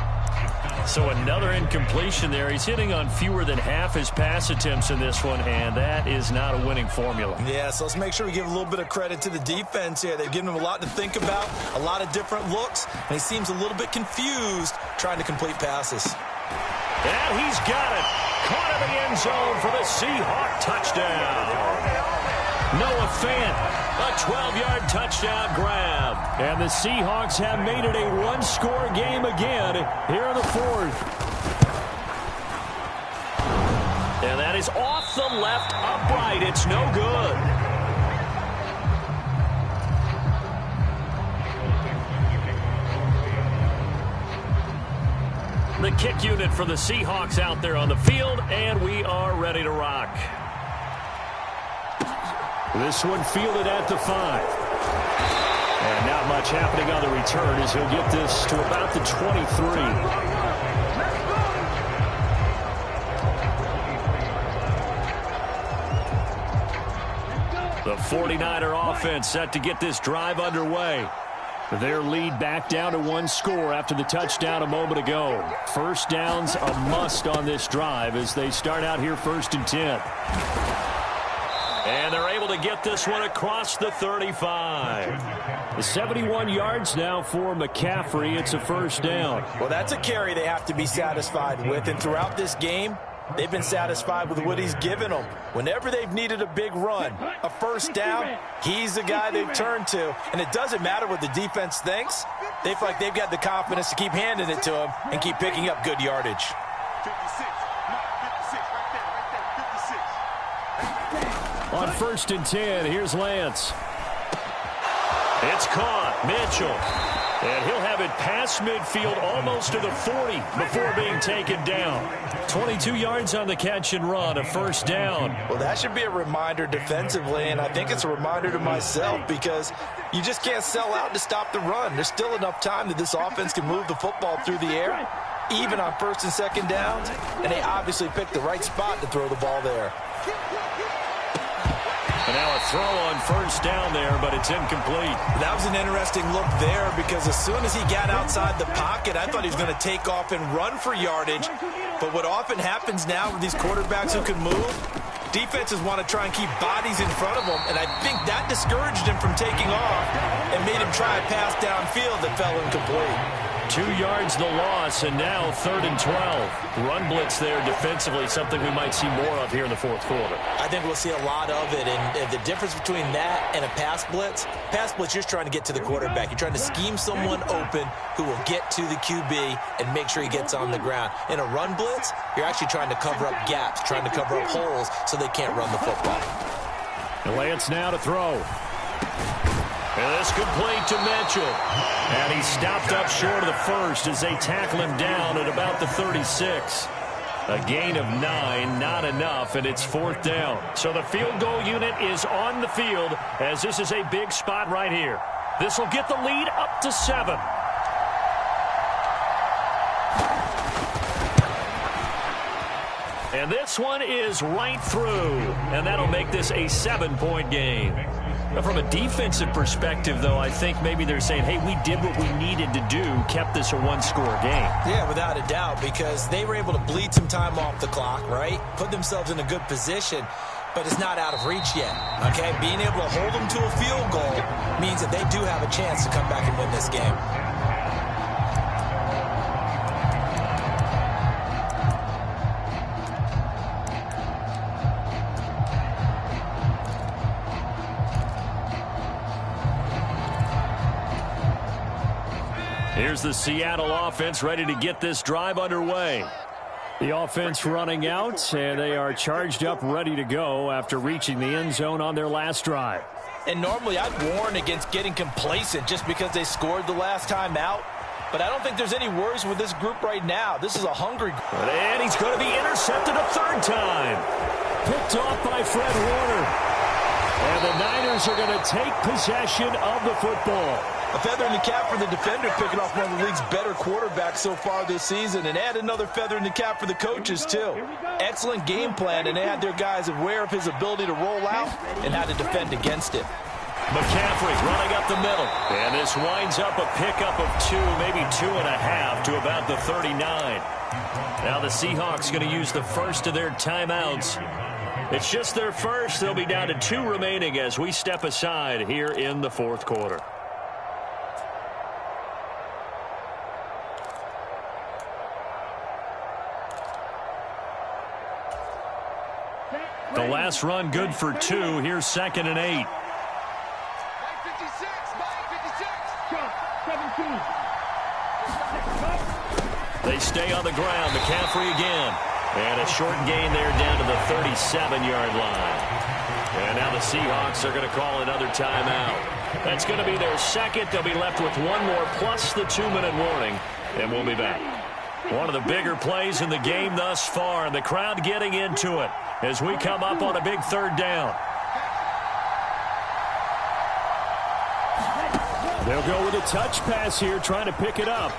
[SPEAKER 6] So another incompletion there. He's hitting on fewer than half his pass attempts in this one, and that is not a winning formula.
[SPEAKER 5] Yeah, so let's make sure we give a little bit of credit to the defense here. They've given him a lot to think about, a lot of different looks, and he seems a little bit confused trying to complete passes.
[SPEAKER 6] And he's got it. Caught in the end zone for the Seahawk touchdown. Noah Fant, a 12-yard touchdown grab.
[SPEAKER 4] And the Seahawks have made it a 1-score game again here in the 4th.
[SPEAKER 6] And that is off the left upright. It's no good. The kick unit for the Seahawks out there on the field, and we are ready to rock.
[SPEAKER 4] This one fielded at the 5. And not much happening on the return as he'll get this to about the 23. The 49er offense set to get this drive underway. Their lead back down to one score after the touchdown a moment ago. First down's a must on this drive as they start out here 1st and 10. And they're able to get this one across the 35. 71 yards now for McCaffrey. It's a first down.
[SPEAKER 5] Well, that's a carry they have to be satisfied with. And throughout this game, they've been satisfied with what he's given them. Whenever they've needed a big run, a first down, he's the guy they've turned to. And it doesn't matter what the defense thinks. They feel like they've got the confidence to keep handing it to him and keep picking up good yardage.
[SPEAKER 7] 56.
[SPEAKER 4] On 1st and 10, here's Lance. It's caught. Mitchell. And he'll have it past midfield almost to the 40 before being taken down. 22 yards on the catch and run, a first down.
[SPEAKER 5] Well, that should be a reminder defensively, and I think it's a reminder to myself because you just can't sell out to stop the run. There's still enough time that this offense can move the football through the air, even on 1st and 2nd downs, and they obviously picked the right spot to throw the ball there.
[SPEAKER 4] And now a throw on first down there, but it's incomplete.
[SPEAKER 5] That was an interesting look there because as soon as he got outside the pocket, I thought he was going to take off and run for yardage. But what often happens now with these quarterbacks who can move, defenses want to try and keep bodies in front of them, and I think that discouraged him from taking off and made him try a pass downfield that fell incomplete.
[SPEAKER 4] 2 yards the loss, and now 3rd and 12. Run blitz there defensively, something we might see more of here in the 4th quarter.
[SPEAKER 5] I think we'll see a lot of it, and the difference between that and a pass blitz, you're just trying to get to the quarterback. You're trying to scheme someone open who will get to the QB and make sure he gets on the ground. In a run blitz, you're actually trying to cover up gaps, trying to cover up holes so they can't run the football.
[SPEAKER 4] And Lance now to throw. And this complete to Mitchell. And he stopped up short of the first as they tackle him down at about the 36. A gain of 9, not enough, and it's 4th down. So the field goal unit is on the field as this is a big spot right here. This will get the lead up to 7. And this one is right through, and that'll make this a 7-point game. From a defensive perspective, though, I think maybe they're saying, hey, we did what we needed to do, kept this a one-score game.
[SPEAKER 5] Yeah, without a doubt, because they were able to bleed some time off the clock, right? Put themselves in a good position, but it's not out of reach yet, okay? Being able to hold them to a field goal means that they do have a chance to come back and win this game.
[SPEAKER 4] Here's the Seattle offense ready to get this drive underway. The offense running out, and they are charged up, ready to go after reaching the end zone on their last drive.
[SPEAKER 5] And normally I'd warn against getting complacent just because they scored the last time out. But I don't think there's any worries with this group right now. This is a hungry group.
[SPEAKER 4] And he's going to be intercepted a 3rd time. Picked off by Fred Warner. And the Niners are going to take possession of the football.
[SPEAKER 5] A feather in the cap for the defender, picking off one of the league's better quarterbacks so far this season, and add another feather in the cap for the coaches, too. Excellent game plan, and they had their guys aware of his ability to roll out and how to defend against it.
[SPEAKER 4] McCaffrey running up the middle, and this winds up a pickup of 2, maybe 2.5 to about the 39. Now the Seahawks going to use the first of their timeouts. It's just their first. They'll be down to 2 remaining as we step aside here in the 4th quarter. The last run good for 2. Here's 2nd and 8. They stay on the ground. McCaffrey again. And a short gain there down to the 37-yard line. And now the Seahawks are going to call another timeout. That's going to be their second. They'll be left with 1 more plus the 2-minute warning. And we'll be back. One of the bigger plays in the game thus far. And the crowd getting into it as we come up on a big 3rd down. They'll go with a touch pass here, trying to pick it up.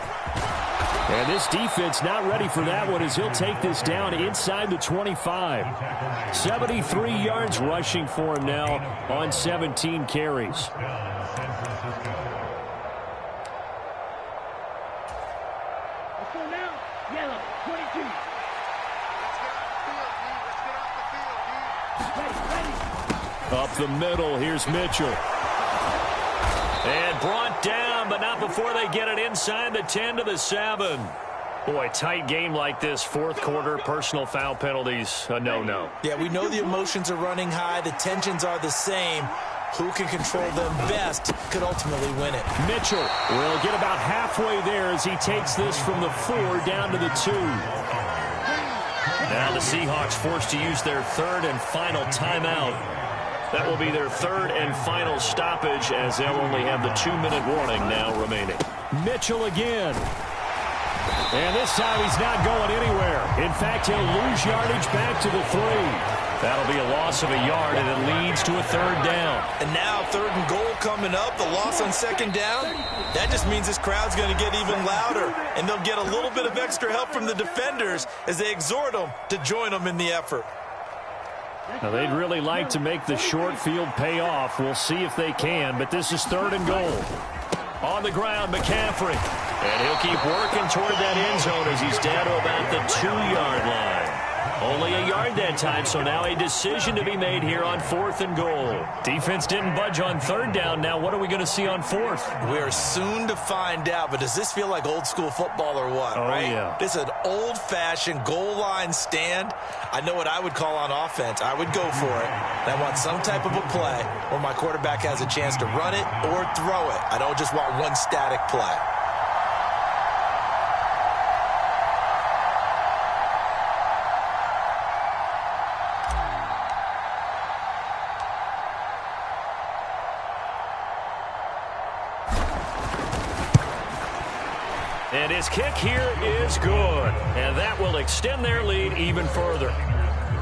[SPEAKER 4] And this defense not ready for that one as he'll take this down inside the 25. 73 yards rushing for him now on 17 carries. Up the middle, here's Mitchell. And brought down, but not before they get it inside the 10 to the 7. Boy, tight game like this, fourth quarter, personal foul penalties, a no-no.
[SPEAKER 5] Yeah, we know the emotions are running high. The tensions are the same. Who can control them best could ultimately win it.
[SPEAKER 4] Mitchell will get about halfway there as he takes this from the 4 down to the 2. Now the Seahawks forced to use their third and final timeout. That will be their third and final stoppage as they'll only have the 2-minute warning now remaining. Mitchell again. And this time he's not going anywhere. In fact, he'll lose yardage back to the 3. That'll be a loss of a yard, and it leads to a third down.
[SPEAKER 5] And now third and goal coming up, the loss on second down. That just means this crowd's going to get even louder, and they'll get a little bit of extra help from the defenders as they exhort them to join them in the effort.
[SPEAKER 4] Now, they'd really like to make the short field pay off. We'll see if they can, but this is third and goal. On the ground, McCaffrey. And he'll keep working toward that end zone as he's down to about the 2-yard line. Only a yard that time, so now a decision to be made here on fourth and goal. Defense didn't budge on third down. Now what are we going to see on fourth?
[SPEAKER 5] We are soon to find out, but does this feel like old school football or what, right?
[SPEAKER 4] Yeah.
[SPEAKER 5] This is an old-fashioned goal line stand. I know what I would call on offense. I would go for it. And I want some type of a play where my quarterback has a chance to run it or throw it. I don't just want one static play.
[SPEAKER 4] And his kick here is good. And that will extend their lead even further.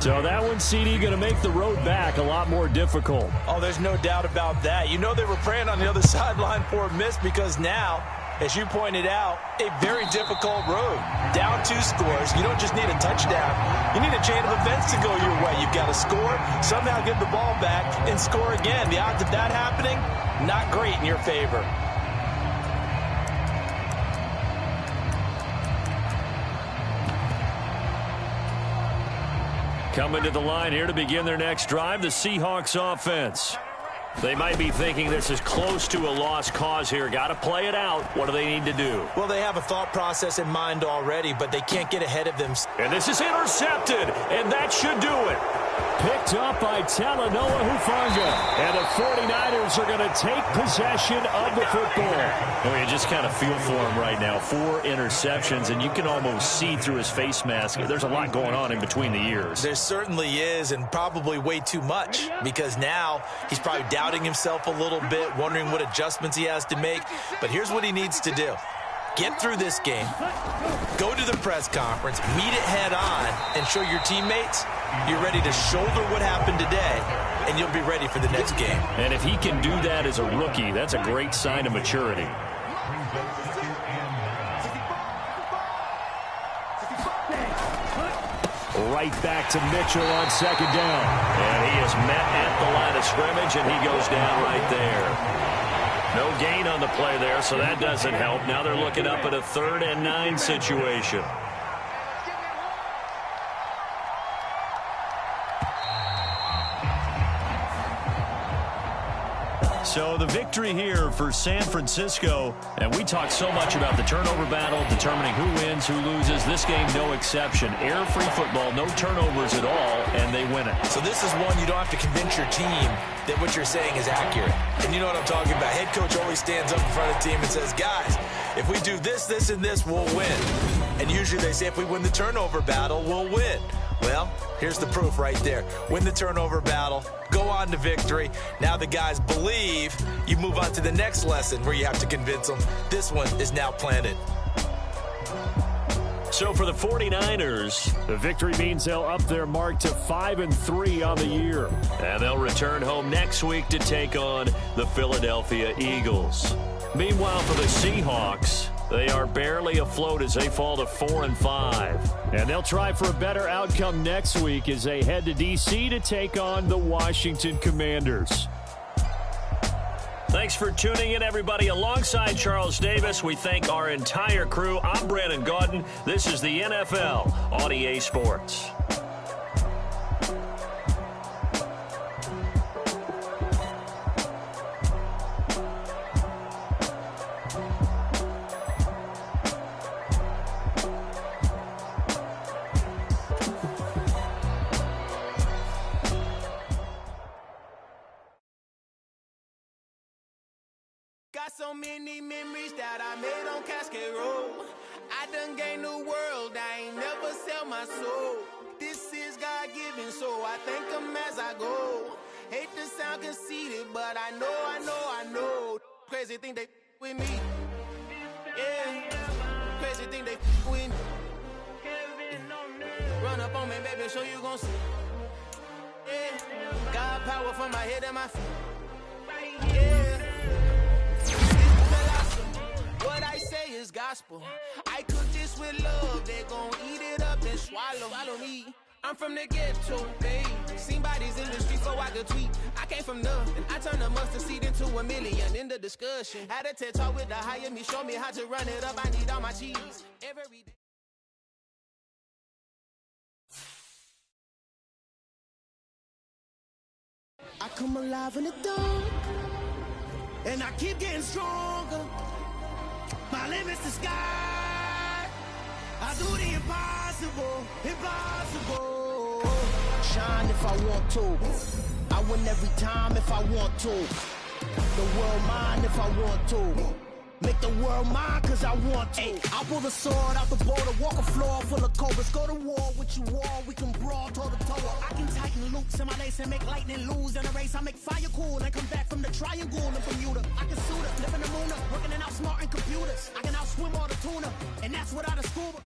[SPEAKER 4] So that one, CD, going to make the road back a lot more difficult.
[SPEAKER 5] Oh, there's no doubt about that. You know they were praying on the other sideline for a miss because now, as you pointed out, a very difficult road. Down 2 scores. You don't just need a touchdown. You need a chain of events to go your way. You've got to score, somehow get the ball back, and score again. The odds of that happening, not great in your favor.
[SPEAKER 4] Coming to the line here to begin their next drive, the Seahawks offense. They might be thinking this is close to a lost cause here. Got to play it out. What do they need to do?
[SPEAKER 5] Well, they have a thought process in mind already, but they can't get ahead of them.
[SPEAKER 4] And this is intercepted, and that should do it. Picked up by Talanoa Hufanga. And the 49ers are going to take possession of the football. Oh, you just kind of feel for him right now. 4 interceptions, and you can almost see through his face mask. There's a lot going on in between the ears.
[SPEAKER 5] There certainly is, and probably way too much, because now he's probably doubting himself a little bit, wondering what adjustments he has to make. But here's what he needs to do. Get through this game, go to the press conference, meet it head on, and show your teammates you're ready to shoulder what happened today, and you'll be ready for the next game.
[SPEAKER 4] And if he can do that as a rookie, that's a great sign of maturity. Right back to Mitchell on second down. And he is met at the line of scrimmage, and he goes down right there. No gain on the play there, so that doesn't help. Now they're looking up at a 3rd and 9 situation. So the victory here for San Francisco, and we talk so much about the turnover battle, determining who wins, who loses. This game, no exception. Air-free football, no turnovers at all, and they win it.
[SPEAKER 5] So this is one you don't have to convince your team that what you're saying is accurate. And you know what I'm talking about. Head coach always stands up in front of the team and says, guys, if we do this, this, and this, we'll win. And usually they say if we win the turnover battle, we'll win. Well, here's the proof right there. Win the turnover battle, go on to victory. Now the guys believe. You move on to the next lesson where you have to convince them. This one is now planted.
[SPEAKER 4] So for the 49ers, the victory means they'll up their mark to 5-3 on the year. And they'll return home next week to take on the Philadelphia Eagles. Meanwhile, for the Seahawks, they are barely afloat as they fall to 4-5. And they'll try for a better outcome next week as they head to D.C. to take on the Washington Commanders.
[SPEAKER 6] Thanks for tuning in, everybody. Alongside Charles Davis, we thank our entire crew. I'm Brandon Gaudin. This is the NFL on EA Sports.
[SPEAKER 7] Got so many memories that I made on Cascade Road. I done gained the world, I ain't never sell my soul. This is God-given, so I thank him as I go. Hate to sound conceited, but I know. Crazy thing they with me. Yeah, crazy thing they with me. Run up on me, baby, so you gon' see. Yeah, God power from my head and my feet. Yeah. What I say is gospel. I cook this with love. They gon' eat it up and swallow me. I'm from the ghetto, babe. Seen bodies in the street so I could tweet. I came from nothing. I turned a mustard seed into $1 million. In the discussion, had a TED talk with the higher me. Show me how to run it up. I need all my cheese every day.
[SPEAKER 8] I come alive in the dark, and I keep getting stronger. My limit's the sky. I do the impossible. Shine if I want to. I win every time if I want to. The world mine if I want to. Make the world mine cause I want to. I pull the sword out the border, walk a floor full of cobras. Go to war with you all, we can brawl toe to toe. I can tighten loops in my lace and make lightning lose in a race. I make fire cool and come back from the triangle in Bermuda. I can suit up, live in the moon, working and outsmarting computers. I can outswim all the tuna, and that's without a scuba.